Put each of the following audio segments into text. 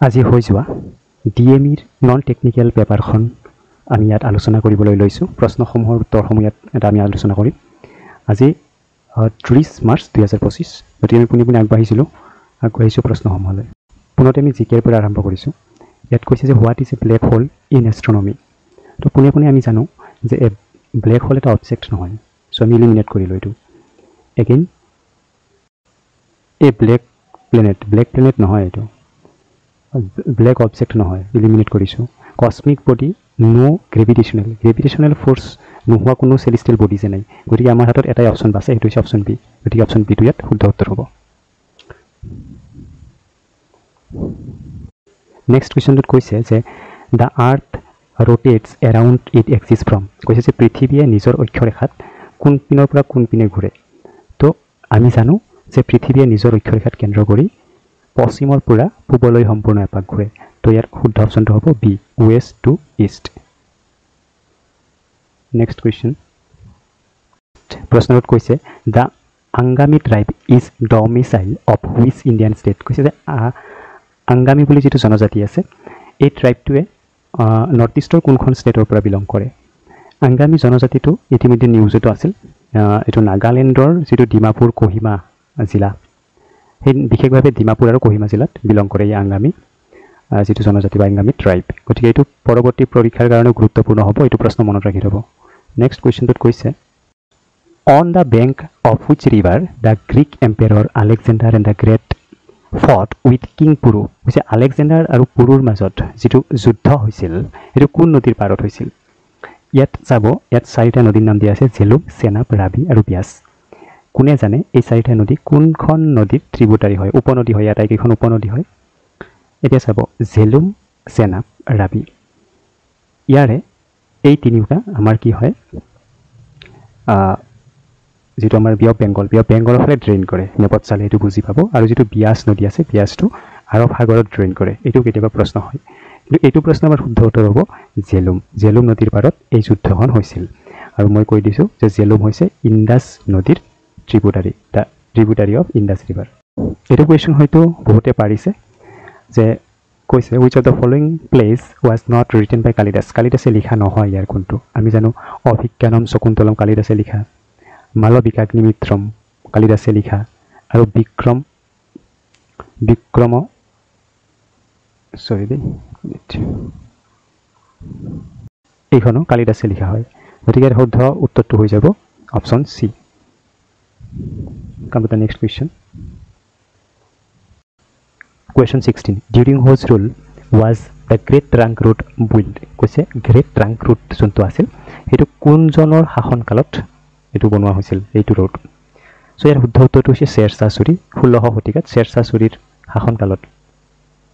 আজি হৈ যোৱা ডিএমইৰ নন টেকনিক্যাল পেপাৰখন আমি ইয়াত আলোচনা কৰিবলৈ লৈছোঁ প্ৰশ্নসমূহৰ উত্তৰসমূহ ইয়াত আমি আলোচনা কৰিম আজি 30 মাৰ্চ 2025 গতিকে আমি পুনি আগবাঢ়িছোঁ প্ৰশ্নসমূহলৈ পুনতে আমি জিকেৰ পৰা আৰম্ভ কৰিছোঁ ইয়াত কৈছে যে what is a black hole in astronomy তো পুনি আমি জানো যে এ ব্লেক হোল এটা অবজেক্ট নহয় সো আমি ইলিমিনেট কৰিলোঁ এইটো এগেইন এ ব্লেক প্লেনেট নহয় এইটো ব্লেক অবজেক্ট নহয় ইলিমিনেট কৰিছোঁ cosmic body no gravitational force নোহোৱা কোনো সেলেস্টিয়াল বডি যে নাই গতিকে আমাৰ হাতত এটাই অপশন আছে সেইটো হৈছে অপশন বি গতিকে অপশন বি টো ইয়াত শুদ্ধ উত্তৰ হ'ব নেক্সট কোৱেশ্চনটোত কৈছে যে the earth rotates around its axis from কৈছে যে পৃথিৱীয়ে নিজৰ অক্ষৰেখাত কোন পিনৰ পৰা কোন পিনে ঘূৰে তো আমি জানো যে পৃথিৱীয়ে নিজৰ অক্ষৰেখাত কেন্দ্ৰ কৰি পশ্চিমৰ পৰা পূবলৈ সম্পূৰ্ণ এপাক ঘূৰে তো ইয়াৰ শুদ্ধ অপশনটো হ'ব B west to east next question প্ৰশ্নটোত কৈছে the Angami tribe is domicile of which Indian state কৈছে যে আংগামী বুলি যেটো জনজাতি আছে এই ট্ৰাইবটোৱে নৰ্থ ইষ্টৰ কোনখন ষ্টেটৰ পৰা বিলং কৰে আংগামী জনজাতিটো ইতিমধ্যে নিউজতো আছিল এটো নাগালেণ্ডৰ যেটো ডিমাপুৰ কোহিমা জিলা সেই বিশেষভাৱে ডিমাপুৰ আৰু কোহিমা জিলাত বিলং কৰে এই আংগামী যেটো জনজাতি বা আংগামী ট্ৰাইব গতিকে এইটো পৰৱৰ্তী পৰীক্ষাৰ কাৰণে গুৰুত্বপূৰ্ণ হ'ব এইটো প্ৰশ্ন মনত ৰাখি থব নেক্সট কোৱেশ্চনটোত কৈছে on the bank of which river the Greek empire Alexander and the great fought with king Puru হৈছে আলেকজেণ্ডাৰ আৰু পুৰুৰ মাজত যেটো যুদ্ধ হৈছিল এটো কোন নদীৰ পাৰত হৈছিল ইয়াত চাব ইয়াত চাৰিটা নদীৰ নাম দিয়া আছে জেলুম সেনাব ৰাবি আৰু বিয়াস কোনে জানে এই চাৰিটা নদী কোনখন নদীৰ ট্ৰিবিউটাৰি হয় উপনদী হয় ইয়াত এইখন উপনদী হয় এতিয়া চাব জেলুম সেনাব ৰাবি ইয়াৰে এই তিনিটা আমাৰ কি হয় যেটো আমাৰ বি অফ বেংগলৰ ফালে ড্ৰেইন কৰে মেপত চালে এইটো বুজি পাব আৰু যেটো বিয়াস নদী আছে বিয়াসটো আৰব সাগৰত ড্ৰেইন কৰে এইটো কেতিয়াবা প্ৰশ্ন হয় কিন্তু এইটো প্ৰশ্ন আমাৰ শুদ্ধ উত্তৰ হ'ব জেলুম নদীৰ পাৰত এই যুদ্ধখন হৈছিল আৰু মই কৈ দিছো যে জেলুম হৈছে ইন্দাস নদীৰ ট্ৰিবিউটাৰি অফ ইন্দাস ৰিভাৰ এইটো কোৱেশ্চন হয়তো বহুতে পাৰিছে যে কৈছে which of the following plays was not written by কালিদাসে লিখা নহয় ইয়াৰ কোনটো আমি জানো অভিজ্ঞানম শকুন্তলম কালিদাসে লিখা মালবিকাগ্নিমিত্ৰম কালিদাসে লিখা আৰু বিক্ৰম এইখনো কালিদাসে লিখা হয় গতিকে শুদ্ধ উত্তৰটো হৈ যাব option C come to the next question 16 during whose rule was the great trunk road built কৈছে great trunk road যোনটো আছিল হেতু কোনজনৰ শাসন কালত এটো বনোৱা হৈছিল এইটো ৰোড সো ইয়াৰ শুদ্ধ উত্তৰটো হৈছে শেৰশাহ সূৰী 16 শতিকাত শেৰশাহ সূৰীৰ শাসন কালত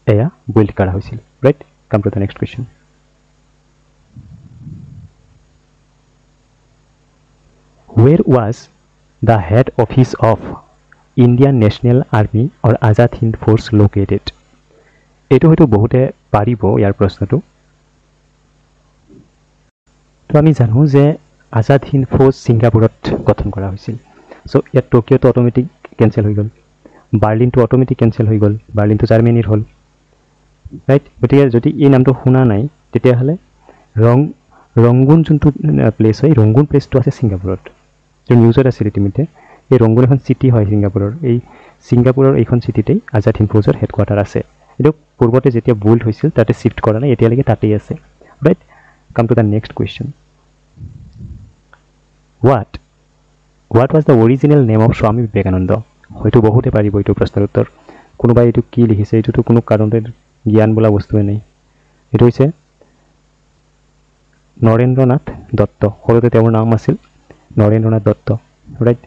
এয়া বিল্ড কৰা হৈছিল right come to the next question where was the head office of Indian National Army or Azad Hind Force located এটো হয়তো বহুতে পাৰিব ইয়াৰ প্ৰশ্নটো তো আমি জানো যে আজাদ হিন্দ ফৌজ সিঙ্গাপুৰত গঠন কৰা হৈছিল সো ইয়াত টোকিওটো অটোমেটিক কেনসেল হৈ গল বাৰ্লিনটো অটোমেটিক কেনসেল হৈ গল বাৰ্লিনটো জাৰ্মানীৰ হ'ল ৰাইট গতিকে যদি এই নামটো শুনা নাই তেতিয়া হলে ৰংগুন যোনটো প্লেস হয় ৰংগুন প্লেসটো আছে সিঙ্গাপুৰত যে নিউজত আছে ইতিমধ্যে এই ৰংগুন এখন সিটি হয় সিঙ্গাপুৰৰ এইখন সিটিতেই আজাদ হিন্দ ফৌজৰ হেডকোৱাৰ্টাৰ আছে এটো পূৰ্বতে যেতিয়া বুল্ড হৈছিল তাতে শিফট কৰা নাই এতিয়ালৈকে তাতেই আছে right come to the next question what was the original name of Swami Vivekananda হয়তো বহুতে পাৰিব এইটো প্ৰশ্নৰ উত্তৰ কোনোবাই এইটো কি লিখিছে এইটো কোনো কাৰণতে জ্ঞান বোলা বস্তুৱে নাই এইটো হৈছে নৰেন্দ্ৰনাথ দত্ত সৰুতে তেওঁৰ নাম আছিল নৰেন্দ্ৰনাথ দত্ত ৰাইট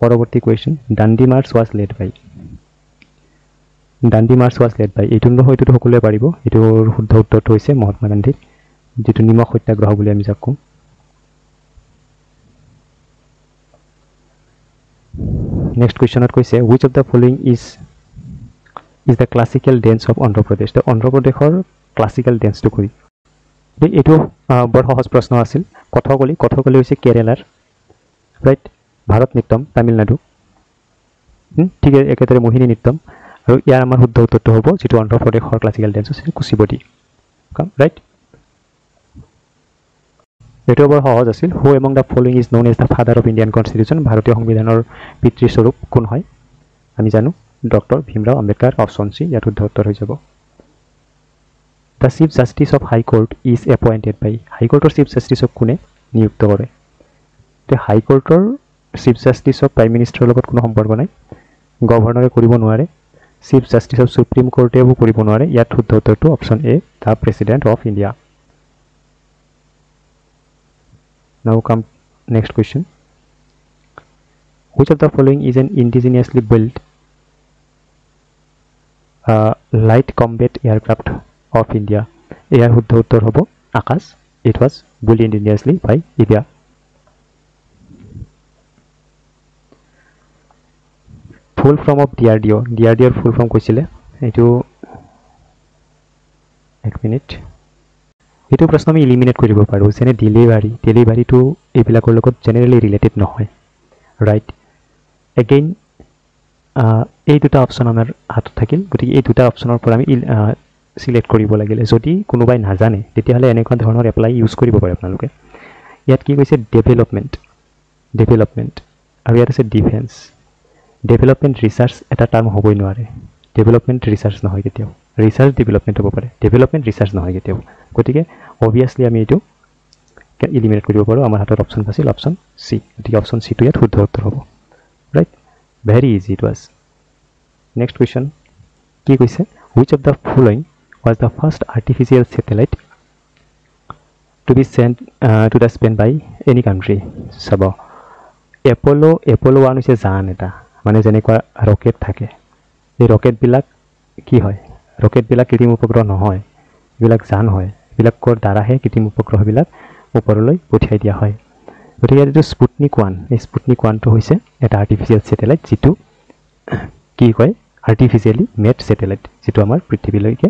পৰৱৰ্তী question Dandi March was led by এইটো হয়তো সকলোৱে পাৰিব এইটো শুদ্ধ উত্তৰটো হৈছে মহাত্মা গান্ধী যেটো নিমখ সত্যাগ্ৰহ বুলি আমি যাক কম next question কৈছে which of the following is the classical dance of Andhra Pradesh the Andhra Pradeshৰ classical dance to কৰি এইটো বৰ সহজ প্ৰশ্ন আছিল কথকলি হৈছে কেৰালাৰ ৰাইট ভাৰত নৃত্যম তামিলনাডু ঠিক একেদৰে মোহিনী নৃত্যম আৰু ইয়াৰ আমাৰ শুদ্ধ উত্তৰটো হ'ব যেটো অন্ধ্ৰ প্ৰদেশৰ ক্লাছিক্যাল ডান্স আছে কুচিপুডি ৰাইট এটো বৰ সহজ আছিল who among the following is known as the father of Indian constitution ভাৰতীয় সংবিধানৰ পিতৃস্বৰূপ কোন হয় আমি জানো doctor Bhimrao Ambedkar option C ইয়াত শুদ্ধ উত্তৰ হৈ যাব The Chief Justice of High Court is appointed by High Court or Chief Justice of কোনে নিযুক্ত কৰে তে High Court or Chief Justice of Prime Minister লগত কোনো সম্পৰ্ক নাই গভৰ্ণৰে কৰিব নোৱাৰে Chief Justice of Supreme Court এও কৰিব নোৱাৰে ইয়াত শুদ্ধ উত্তৰটো option A the President of India Now come next question Which of the following is an indigenously built light combat aircraft of India ইয়াৰ শুদ্ধ উত্তৰ হ'ব আকাশ it was built indigenously by India full form of DRDO full form কৈছিলে এটো এক minute এটো প্ৰশ্ন আমি eliminate কৰিব পাৰো যেনে ডেলিভাৰী টু এইবিলাকৰ লগত জেনাৰেলি ৰিলেটেড নহয় ৰাইট এগেইন এই দুটা অপচন আমাৰ হাতত থাকিল গতিকে এই দুটা অপচনৰ পৰা আমি সিলেক্ট কৰিব লাগিলে যদি কোনোবাই নাজানে তেতিয়াহলে এনেকুৱা ধৰণৰ এপ্লাই ইউজ কৰিব পাৰে আপোনালোকে ইয়াত কি কৈছে ডেভেলপমেন্ট আৰু ইয়াত আছে ডিফেন্স ডেভেলপমেন্ট ৰিসাৰ্চ এটা টাৰ্ম হ'বই নোৱাৰে ডেভেলপমেন্ট ৰিসাৰ্চ নহয় কেতিয়াও ৰিসাৰ্চ ডেভেলপমেন্ট হ'ব পাৰে ডেভেলপমেন্ট ৰিসাৰ্চ নহয় কেতিয়াও গতিকে অবভিয়াসলি আমি এটো এলিমিনেট কৰিব পাৰো আমাৰ হাতত অপচন আছিল অপচন সি গতিকে অপচন সি টো ইয়াত শুদ্ধ উত্তৰ হ'ব right very easy it was next question কি কৈছে which of the following was the first artificial satellite to be sent to the space by any country sabo apollo 1 is জান এটা মানে যেনেকুৱা ৰকেট থাকে এই ৰকেট বিলাক কি হয় ৰকেট বিলাক কৃত্ৰিম উপগ্ৰহ নহয় বিলাক জান হয় বিলাকৰ দ্বাৰাহে কৃত্ৰিম উপগ্ৰহ বিলাক ওপৰলৈ পঠিয়াই দিয়া হয় গতিকে এইটো স্পুটনিক 1 এই স্পুটনিক 1 টো হৈছে এটা আৰ্টিফিশিয়াল স্যাটেলাইট যেটো কি কয় আৰ্টিফিশিয়ালি মেড স্যাটেলাইট যেটো আমাৰ পৃথিৱীলৈকে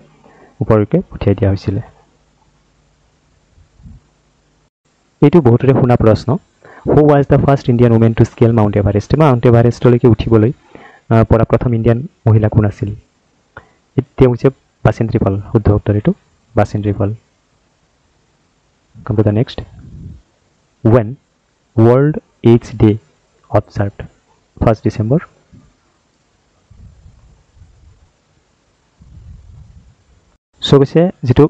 ওপৰলৈকে পঠিয়াই দিয়া হৈছিল এইটো বহুতৰে শুনা প্ৰশ্ন who was the first Indian woman to scale Mount Everest Mount Everest লৈকে উঠিবলৈ পৰা প্ৰথম ইণ্ডিয়ান মহিলা কোন আছিল এতে হৈছে বাসেন্দ্ৰী পাল শুদ্ধ উত্তৰ এটো বাসেন্দ্ৰী পাল come to the next when world AIDS day observed 1st December so কৈছে যেটো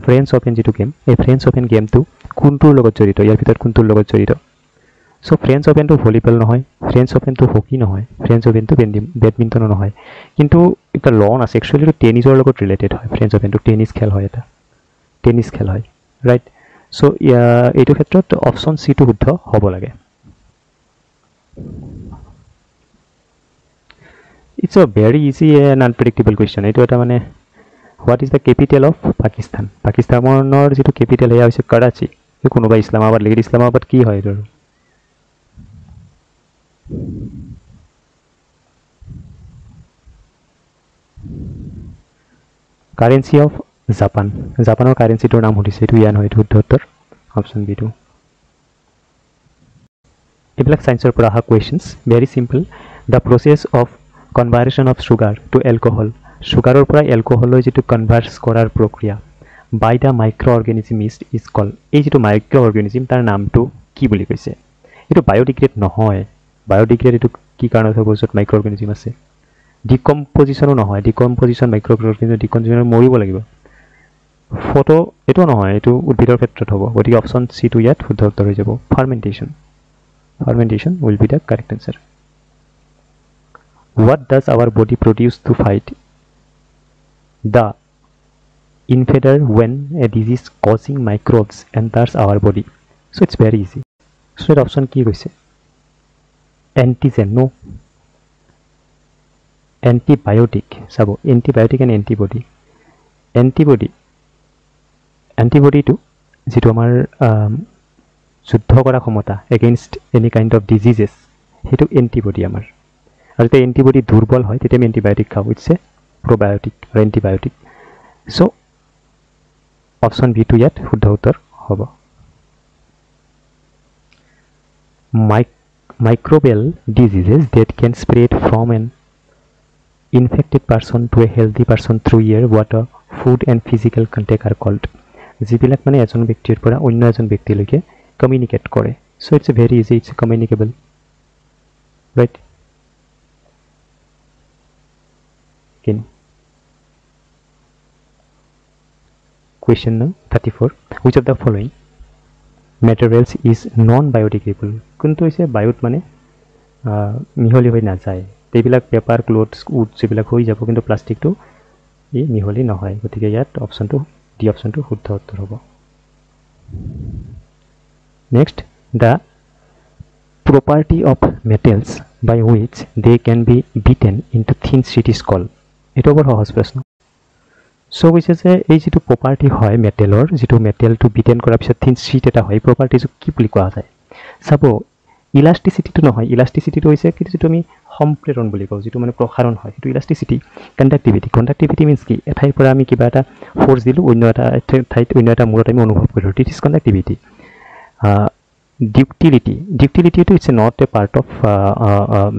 ফ্ৰেঞ্চ ওপেন যেটো গেম এই ফ্ৰেঞ্চ ওপেন গেমটো কোনটোৰ লগত জড়িত ইয়াৰ ভিতৰত কোনটোৰ লগত জড়িত সো ফ্ৰেঞ্চ ওপেনটো ভলিবল নহয় ফ্ৰেঞ্চ ওপেনটো হকি নহয় ফ্ৰেঞ্চ ওপেনটো বেডমিন্টন নহয় কিন্তু এটা লন আছে একচুয়ালি এটা টেনিসৰ লগত ৰিলেটেড হয় ফ্ৰেঞ্চ ওপেনটো টেনিস খেল হয় এটা টেনিস খেল হয় ৰাইট সো এইটো ক্ষেত্ৰত অপচন সি টো শুদ্ধ হ'ব লাগে It's a very easy and unpredictable question এইটো এটা মানে What is the capital of Pakistan? Pakistanৰ যেটো ক্যাপিটাল এয়া হৈছে কৰাচি এই কোনোবা ইসলামাবাদ লিখি ইসলামাবাদ কি হয় এটো কাৰেন্সি অফ জাপানৰ কাৰেন্সিটোৰ নাম হৈছে এটো ইয়ান হয় শুদ্ধ উত্তৰ অপচন বি টু এইবিলাক সায়েন্সৰ পৰা আহা questions very simple the process of conversion of sugar to alcohol সুগাৰৰ পৰা এলকহললৈ যেটো কনভাৰ্ট কৰাৰ প্ৰক্ৰিয়া বাই দা মাইক্ৰোঅৰ্গানিজম ইজ কল এই যেটো মাইক্ৰোঅৰ্গানিজম তাৰ নামটো কি বুলি কৈছে এটো বায়োডিগ্ৰেড নহয় বায়োডিগ্ৰেড এটো কি কাৰণত হ'ব যত মাইক্ৰোঅৰ্গানিজম আছে ডিকম্পোজিশনো নহয় ডিকম্পোজিশন মাইক্ৰোঅৰ্গানিজম ডিকম্পোজিশন মৰিব লাগিব ফটো এটো নহয় এটো উদ্ভিদৰ ক্ষেত্ৰত হ'ব গতিকে অপচন সি টো ইয়াত শুদ্ধ উত্তৰ হৈ যাব fermentation will be the correct answer what does our body produce to fight the invader when a disease causing microbes enters our body so it's very easy so the option ki hoise antigen no antibiotic sabo antibiotic and antibody to যেটো আমাৰ যুদ্ধ কৰা ক্ষমতা against any kind of diseases হেতু antibody আমাৰ আৰু তে antibody দুৰ্বল হয় তেতিয়া আমি antibiotic খাও it's a probiotic or antibiotic so option b to yet শুদ্ধ উত্তৰ হ'ব microbial diseases that can spread from an infected person to a healthy person through air, water, food and physical contact are called. যিবিলাক মানে এজন ব্যক্তিৰ পৰা অন্য এজন ব্যক্তিলৈকে কমিউনিকেট কৰে. So it's a very easy, it's communicable, right? Again, question number 34. Which of the following materials is non-biodegradable? কোনটো হৈছে বায়ুত মানে মিহলি হৈ নাযায়? এইবিলাক পেপাৰ, ক্লথছ, উড যিবিলাক হৈ যাব, কিন্তু প্লাষ্টিকটো ই মিহলি নহয়. গতিকে ইয়াত অপশ্যনটো ডি অপশ্যনটো শুদ্ধ উত্তৰ হ'ব. Next, the property of metals by which they can be beaten into thin sheet is called. এটা বৰ সহজ প্ৰশ্ন. সো কৈছে যে এই যেটো প্ৰপাৰ্টি হয় মেটেলৰ, যেটো মেটেলটো বিটেন কৰাৰ পিছত থিন sheet এটা হয়, প্ৰপাৰ্টিটো কি বুলি কোৱা যায়? চাব, ইলাষ্টিচিটিটো নহয়, ইলাষ্টিচিটিটো হৈছে কি যেটো আমি সম্প্ৰেৰণ বুলি কওঁ, যেটো মানে প্ৰসাৰণ হয়, সেইটো ইলাষ্টিচিটি. কণ্ডাক্টিভিটি মিন্স কি? এঠাইৰ পৰা আমি কিবা এটা ফ'ৰ্চ দিলোঁ, অন্য এটা ঠাইত অন্য এটা মূৰত আমি অনুভৱ কৰিলোঁ, দিট is conductivity. Ductility to it's not a part of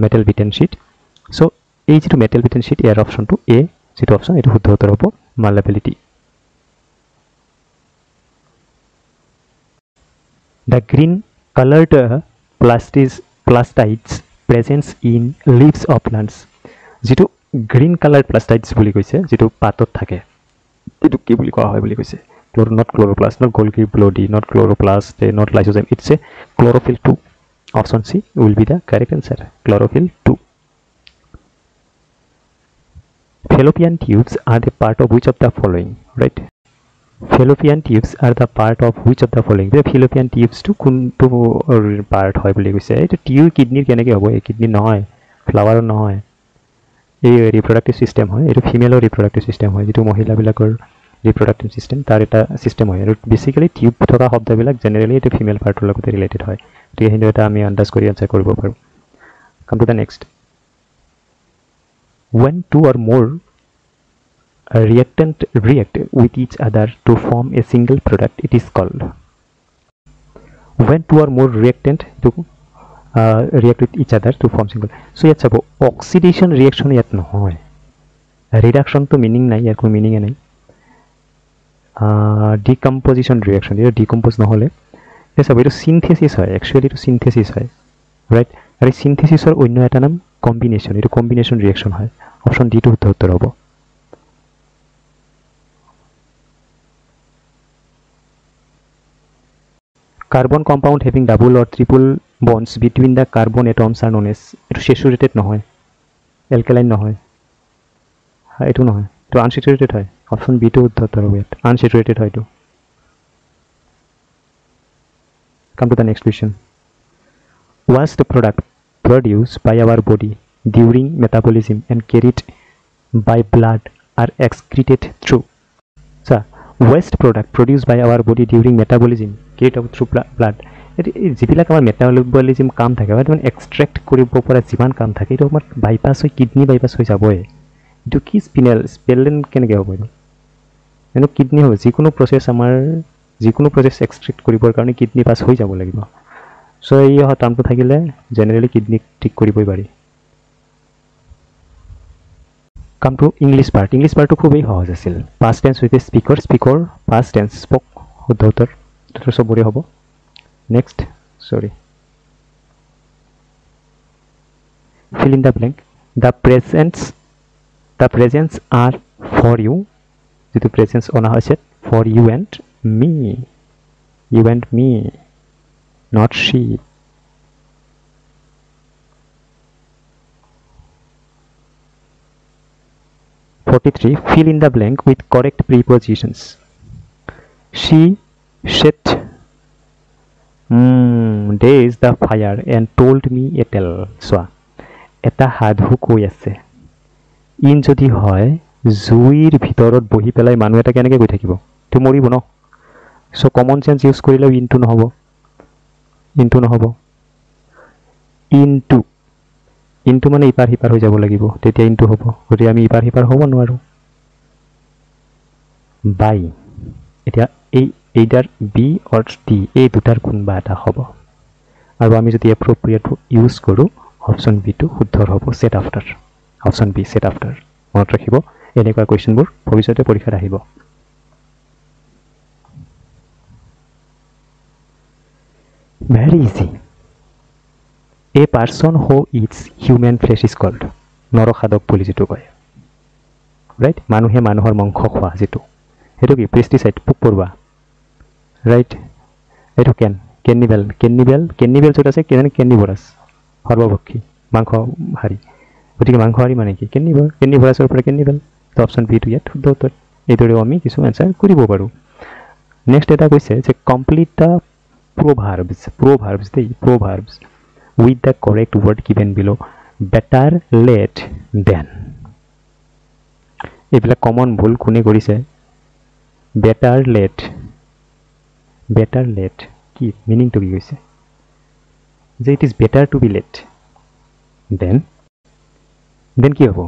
metal beaten sheet. So এই যেটো metal beaten sheet ইয়াৰ অপশ্যনটো এ, যেটো অপশ্যন এটো শুদ্ধ উত্তৰ হ'ব malleability. The green colored plastides presents in leaves of plants. যেটো green colored plastides বুলি কৈছে, যেটো পাতত থাকে, এটো কি বুলি কোৱা হয় বুলি কৈছে? Not chloroplast, not Golgi Blodi, not chloroplast, not lysosome. It's a chlorophyll 2. Option C will be the correct answer. Chlorophyll 2. Fallopian tubes are the part of which of the following? Right? Fallopian tubes are the part of which of the following? The fallopian tubes to kuntu part hoy boli koise. Eto tube kidney keneke hobo? E kidney nohoy, flower nohoy. E reproductive system hoy. Eto female reproductive system hoy. Jeto mohila bilakor reproductive system তার এটা system হয়, আৰু basically tube থকা শব্দবিলাক generally এটা female পাৰ্টৰ লগত related হয়, গতিকে সেইটো এটা আমি আন্দাজ কৰি আনসাৰ কৰিব পাৰোঁ. Come to the next. when two or more reactant react with each other to form a single product, it is called. when two or more reactant to react with each other to form single. so ইয়াত চাব, oxidation ৰিয়েকশন ইয়াত নহয়, ৰিডাকশন তো meaning নাই, ইয়াৰ কোনো meaning নাই. Decomposition ৰিয়েকশন, এটা decompose নহলে চাব এইটো সিনথেসিস হয়, একচুয়ালি এইটো সিনথেসিস হয়, রাইট? আৰু এই সিনথেসিসৰ অন্য এটা নাম কম্বিনেশন, এইটো কম্বিনেশন ৰিয়েকশন হয়. অপশন ডি টো শুদ্ধ উত্তৰ হ'ব. Carbon compound having double or triple bonds between the carbon atoms are known as, এইটো স্যাচুরেটেড নহয়, এলকালাইন নহয়, এইটো নহয়, এইটো আনস্যাচুরেটেড হয়. অপশন বি টো শুদ্ধ উত্তৰ হ'ব, ইয়াত আনস্যাচুরেটেড হয় এইটো. Come to the next question. Waste product produced by our body during metabolism and carried by blood are excreted through. So, waste product produced by our body during metabolism carried out through blood. যিবিলাক আমাৰ metabolism কাম থাকে বা মানে extract কৰিব পৰা যিমান কাম থাকে, এইটো আমাৰ বাইপাছ হৈ কিডনি বাইপাছ হৈ যাবই. এইটো কি স্পেলেন কেনেকৈ হ'ব? এইটো কিডনি হ'ব, যিকোনো প্ৰচেছ আমাৰ যিকোনো প্ৰচেছ এক্সট্ৰেক্ট কৰিবৰ কাৰণে কিডনি পাছ হৈ যাব লাগিব. চ' এই টাৰ্মটো থাকিলে জেনেৰেলি কিডনিক ঠিক কৰিবই পাৰি. Come to English part. English পাৰ্টটো খুবেই সহজ আছিল. পাষ্ট টেন্স উইথ স্পিকৰ, স্পিকৰ পাষ্ট টেন্স স্পক, শুদ্ধ উত্তৰ চবৰে হ'ব. নেক্সট, চৰি, fill in the blank. The presents are for you, যেটো presents অনা হৈছে for you and me, you and me, not she. Fill in the blank with correct prepositions. She set days the fire and told me a tale. So এটা সাধু কৈ আছে, in যদি হয় জুইৰ ভিতৰত বহি পেলাই মানুহ এটা কেনেকৈ গৈ থাকিব? তো মৰিব ন? চ' কমন চেন্স ইউজ কৰিলেও ইনটু নহ'ব, ইনটু মানে ইপাৰ সিপাৰ হৈ যাব লাগিব, তেতিয়া ইনটু হ'ব, গতিকে আমি ইপাৰ সিপাৰ হ'ব নোৱাৰোঁ. বাই, এতিয়া এইটাৰ বি অৰ ডি এই দুটাৰ কোনোবা এটা হ'ব, আৰু আমি যদি এপ্ৰপ্ৰিয়েট ইউজ কৰোঁ অপশ্যন বি টো শুদ্ধ হ'ব, set after. Option B set after মনত ৰাখিব এনেকুৱা কুৱেশ্যনবোৰ ভৱিষ্যতে পৰীক্ষাত আহিব very easy a person who eats human flesh is called নৰখাদক বুলি যিটো কয় ৰাইট মানুহে মানুহৰ মাংস খোৱা যিটো সেইটো কি পেষ্টিচাইড পোক পৰুৱা ৰাইট এইটো কেন্নিবেল য'ত আছে কেন্নিভৰাছ সৰ্বভক্ষী মাংসহাৰী গতিকে মাংসহাৰী মানে কি কেন্নিভৰাছৰ পৰা কেন্নিবেল তো অপশ্যন বিটো ইয়াত শুদ্ধ উত্তৰ এইদৰেও আমি কিছু এনচাৰ কৰিব পাৰোঁ নেক্সট এটা কৈছে যে complete the proverbs with the correct word given below better late than এইবিলাক কমন ভুল কোনে কৰিছে better late কি মিনিংটো কি কৈছে যে it is better to be late than কি হ'ব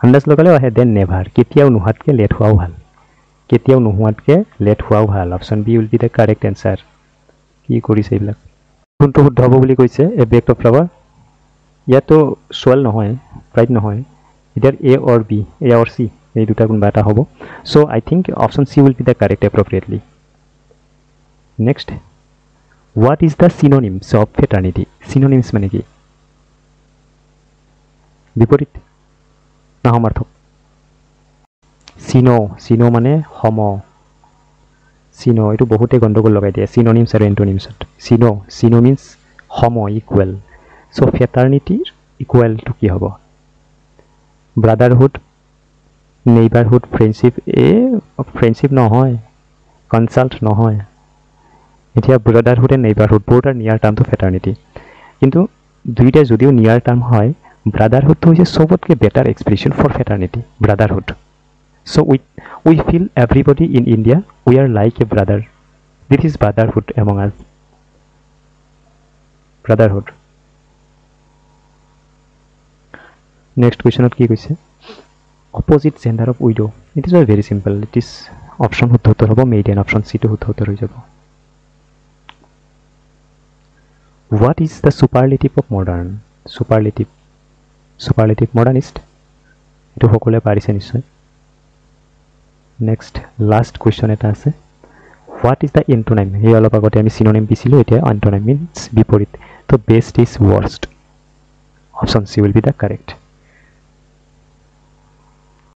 আন্দাজ লগালেও আহে দেন নেভাৰ কেতিয়াও নোহোৱাতকৈ লেট হোৱাও ভাল option B will be the correct answer কি কৰিছে এইবিলাক কোনটো শুদ্ধ হ'ব বুলি কৈছে এ বেক্ট অফ ফ্লাৱাৰ ইয়াতো সোৱেল নহয় ৰাইট নহয় এতিয়া এ অৰ বি এ অৰ চি এই দুটা কোনোবা এটা হ'ব so' I think option C will be the correct appropriately next what is the synonyms of fraternity synonyms মানে কি বিপৰীত না সমাৰ্থক চিনো মানে সম চিনো এইটো বহুতে গণ্ডগোল লগাই দিয়ে চিনোনিমছ আৰু এণ্টনিমছত চিনো মিনছ সম ইকুৱেল চ' ফেটাৰ্নিটিৰ ইকুৱেলটো কি হ'ব ব্ৰাদাৰহুড নেইবাৰহুড ফ্ৰেণ্ডশ্বিপ নহয় কনচাল্ট নহয় এতিয়া ব্ৰাদাৰহুড এণ্ড নেইবাৰহুড বহুত আৰু নিয়াৰ টাৰ্মটো ফেটাৰ্নিটি কিন্তু দুইটা যদিও নিয়াৰ টাৰ্ম হয় ব্ৰাদাৰহুডটো হৈছে চবতকৈ better expression for fraternity brotherhood So we feel everybody in India, we are like a brother. This is brotherhood among us. Brotherhood. Next question what ki koise? Opposite gender of widow. It is very simple. It is option শুদ্ধ উত্তৰ হ'ব maiden option C to শুদ্ধ উত্তৰ হৈ যাব. What is the superlative of modern? Superlative modernist. এটো সকলোৱে পাৰিছে নিশ্চয়. নেক্সট লাষ্ট কুৱেশ্যন এটা আছে হোৱাট ইজ দ্য এণ্টনাইম এই অলপ আগতে আমি চিনোনিম দিছিলোঁ এতিয়া এণ্টনাইম মিনছ বিপৰীত তো best is worst option C will be the correct